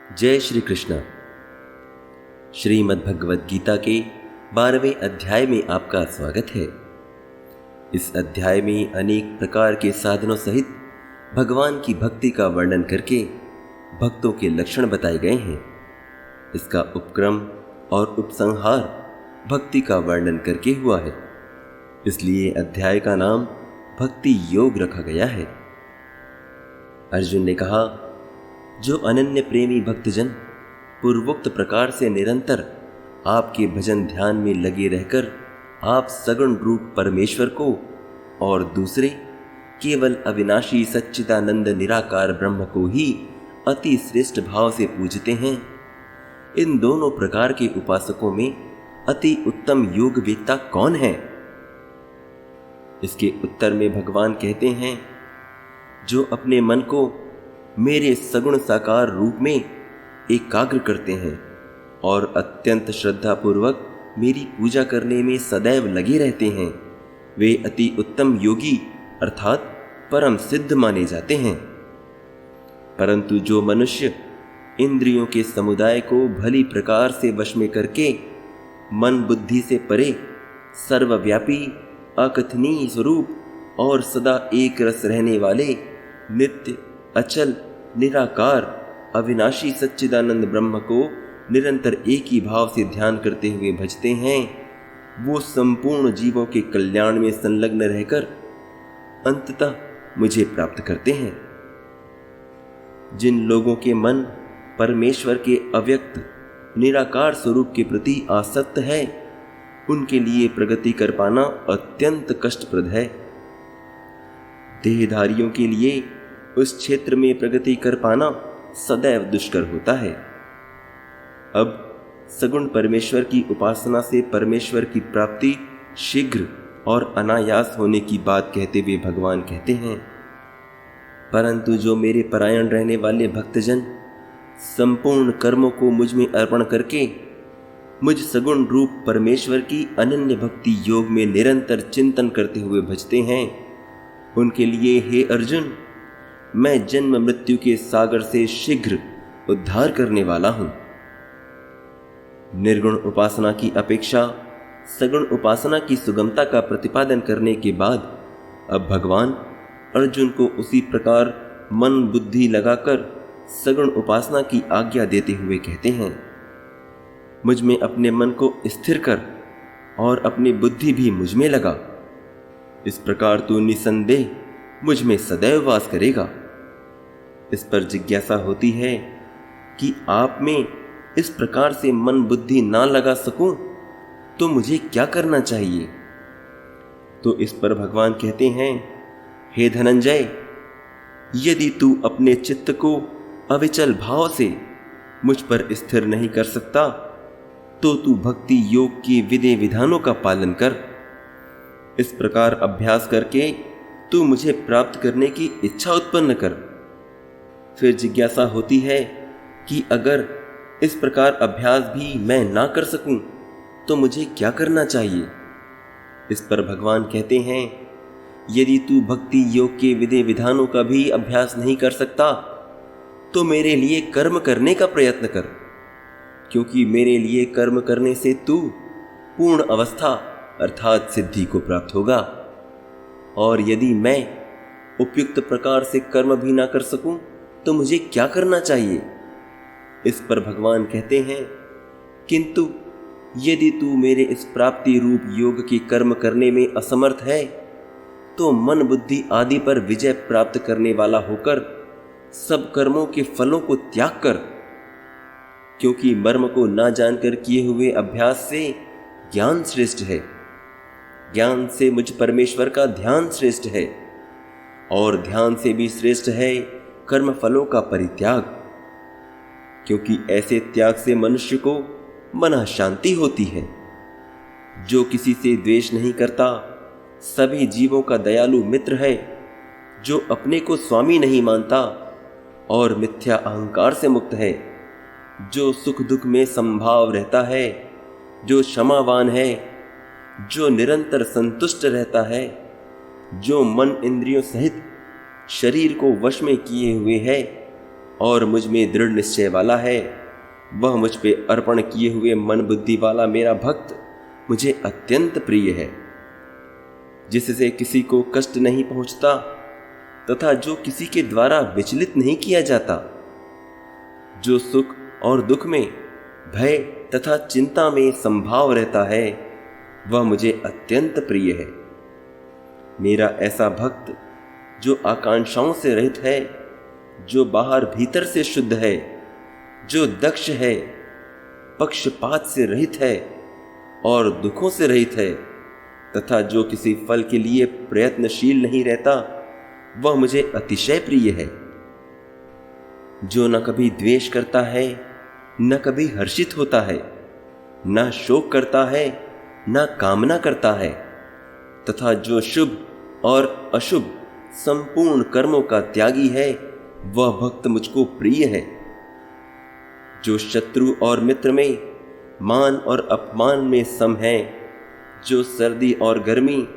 जय श्री कृष्ण। श्रीमद् भगवद गीता के 12वें अध्याय में आपका स्वागत है। इस अध्याय में अनेक प्रकार के साधनों सहित भगवान की भक्ति का वर्णन करके भक्तों के लक्षण बताए गए हैं। इसका उपक्रम और उपसंहार भक्ति का वर्णन करके हुआ है, इसलिए अध्याय का नाम भक्ति योग रखा गया है। अर्जुन ने कहा, जो अनन्य प्रेमी भक्तजन पूर्वोक्त प्रकार से निरंतर आपके भजन ध्यान में लगे रहकर आप सगुण रूप परमेश्वर को और दूसरे केवल अविनाशी सच्चिदानंद निराकार ब्रह्म को ही अति श्रेष्ठ भाव से पूजते हैं, इन दोनों प्रकार के उपासकों में अति उत्तम योग वेत्ता कौन है? इसके उत्तर में भगवान कहते हैं, जो अपने मन को मेरे सगुण साकार रूप में एकाग्र करते हैं और अत्यंत श्रद्धा पूर्वक मेरी पूजा करने में सदैव लगे रहते हैं, वे अति उत्तम योगी अर्थात परम सिद्ध माने जाते हैं। परंतु जो मनुष्य इंद्रियों के समुदाय को भली प्रकार से वश में करके मन बुद्धि से परे सर्वव्यापी अकथनीय स्वरूप और सदा एक रस रहने वाले नित्य अचल निराकार अविनाशी सच्चिदानंद ब्रह्म को निरंतर एक ही भाव से ध्यान करते हुए भजते हैं, वो संपूर्ण जीवों के कल्याण में संलग्न रहकर अंततः मुझे प्राप्त करते हैं। जिन लोगों के मन परमेश्वर के अव्यक्त निराकार स्वरूप के प्रति आसक्त है, उनके लिए प्रगति कर पाना अत्यंत कष्टप्रद है। देहधारियों के लिए उस क्षेत्र में प्रगति कर पाना सदैव दुष्कर होता है। अब सगुण परमेश्वर की उपासना से परमेश्वर की प्राप्ति शीघ्र और अनायास होने की बात कहते हुए भगवान कहते हैं, परंतु जो मेरे परायण रहने वाले भक्तजन संपूर्ण कर्मों को मुझ में अर्पण करके मुझ सगुण रूप परमेश्वर की अनन्य भक्ति योग में निरंतर चिंतन करते हुए भजते हैं, उनके लिए हे अर्जुन, मैं जन्म मृत्यु के सागर से शीघ्र उद्धार करने वाला हूं। निर्गुण उपासना की अपेक्षा सगुण उपासना की सुगमता का प्रतिपादन करने के बाद अब भगवान अर्जुन को उसी प्रकार मन बुद्धि लगाकर सगुण उपासना की आज्ञा देते हुए कहते हैं, मुझ में अपने मन को स्थिर कर और अपनी बुद्धि भी मुझ में लगा। इस प्रकार तू निसंदेह मुझ में सदैव वास करेगा। इस पर जिज्ञासा होती है कि आप में इस प्रकार से मन बुद्धि ना लगा सकूं तो मुझे क्या करना चाहिए? तो इस पर भगवान कहते हैं, हे धनंजय, यदि तू अपने चित्त को अविचल भाव से मुझ पर स्थिर नहीं कर सकता तो तू भक्ति योग के विधि विधानों का पालन कर। इस प्रकार अभ्यास करके तू मुझे प्राप्त करने की इच्छा उत्पन्न कर। फिर जिज्ञासा होती है कि अगर इस प्रकार अभ्यास भी मैं ना कर सकूं तो मुझे क्या करना चाहिए? इस पर भगवान कहते हैं, यदि तू भक्ति योग के विधि विधानों का भी अभ्यास नहीं कर सकता तो मेरे लिए कर्म करने का प्रयत्न कर, क्योंकि मेरे लिए कर्म करने से तू पूर्ण अवस्था अर्थात सिद्धि को प्राप्त होगा। और यदि मैं उपयुक्त प्रकार से कर्म भी ना कर सकूं तो मुझे क्या करना चाहिए? इस पर भगवान कहते हैं, किंतु यदि तू मेरे इस प्राप्ति रूप योग की कर्म करने में असमर्थ है तो मन बुद्धि आदि पर विजय प्राप्त करने वाला होकर सब कर्मों के फलों को त्याग कर, क्योंकि मर्म को ना जानकर किए हुए अभ्यास से ज्ञान श्रेष्ठ है, ज्ञान से मुझ परमेश्वर का ध्यान श्रेष्ठ है, और ध्यान से भी श्रेष्ठ है कर्म फलों का परित्याग, क्योंकि ऐसे त्याग से मनुष्य को मन शांति होती है। जो किसी से द्वेष नहीं करता, सभी जीवों का दयालु मित्र है, जो अपने को स्वामी नहीं मानता और मिथ्या अहंकार से मुक्त है, जो सुख दुख में समभाव रहता है, जो क्षमावान है, जो निरंतर संतुष्ट रहता है, जो मन इंद्रियों सहित शरीर को वश में किए हुए है, और मुझ में दृढ़ निश्चय वाला है, वह मुझ पे अर्पण किए हुए मन बुद्धि वाला मेरा भक्त मुझे अत्यंत प्रिय है, जिससे किसी को कष्ट नहीं पहुंचता तथा जो किसी के द्वारा विचलित नहीं किया जाता, जो सुख और दुख में, भय तथा चिंता में संभाव रहता है, वह मुझे अत्यंत प्रिय है। मेरा ऐसा भक्त जो आकांक्षाओं से रहित है, जो बाहर भीतर से शुद्ध है, जो दक्ष है, पक्षपात से रहित है और दुखों से रहित है तथा जो किसी फल के लिए प्रयत्नशील नहीं रहता, वह मुझे अतिशय प्रिय है। जो न कभी द्वेष करता है, न कभी हर्षित होता है, न शोक करता है, न कामना करता है तथा जो शुभ और अशुभ संपूर्ण कर्मों का त्यागी है, वह भक्त मुझको प्रिय है। जो शत्रु और मित्र में, मान और अपमान में सम है, जो सर्दी और गर्मी,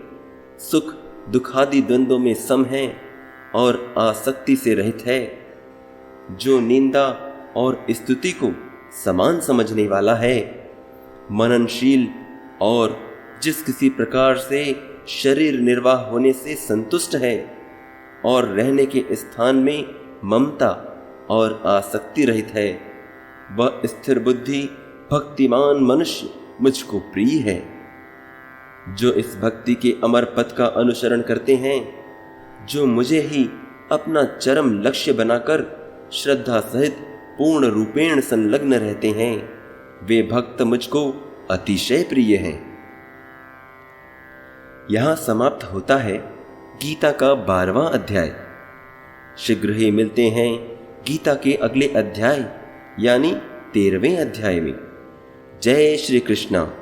सुख दुखादि द्वंद्वों में सम है और आसक्ति से रहित है, जो निंदा और स्तुति को समान समझने वाला है, मननशील और जिस किसी प्रकार से शरीर निर्वाह होने से संतुष्ट है और रहने के स्थान में ममता और आसक्ति रहित है, वह स्थिर बुद्धि भक्तिमान मनुष्य मुझको प्रिय है। जो इस भक्ति के अमर पथ का अनुसरण करते हैं, जो मुझे ही अपना चरम लक्ष्य बनाकर श्रद्धा सहित पूर्ण रूपेण संलग्न रहते हैं, वे भक्त मुझको अतिशय प्रिय हैं। यहां समाप्त होता है गीता का 12वां अध्याय। शीघ्र ही मिलते हैं गीता के अगले अध्याय यानी 13वें अध्याय में। जय श्री कृष्णा।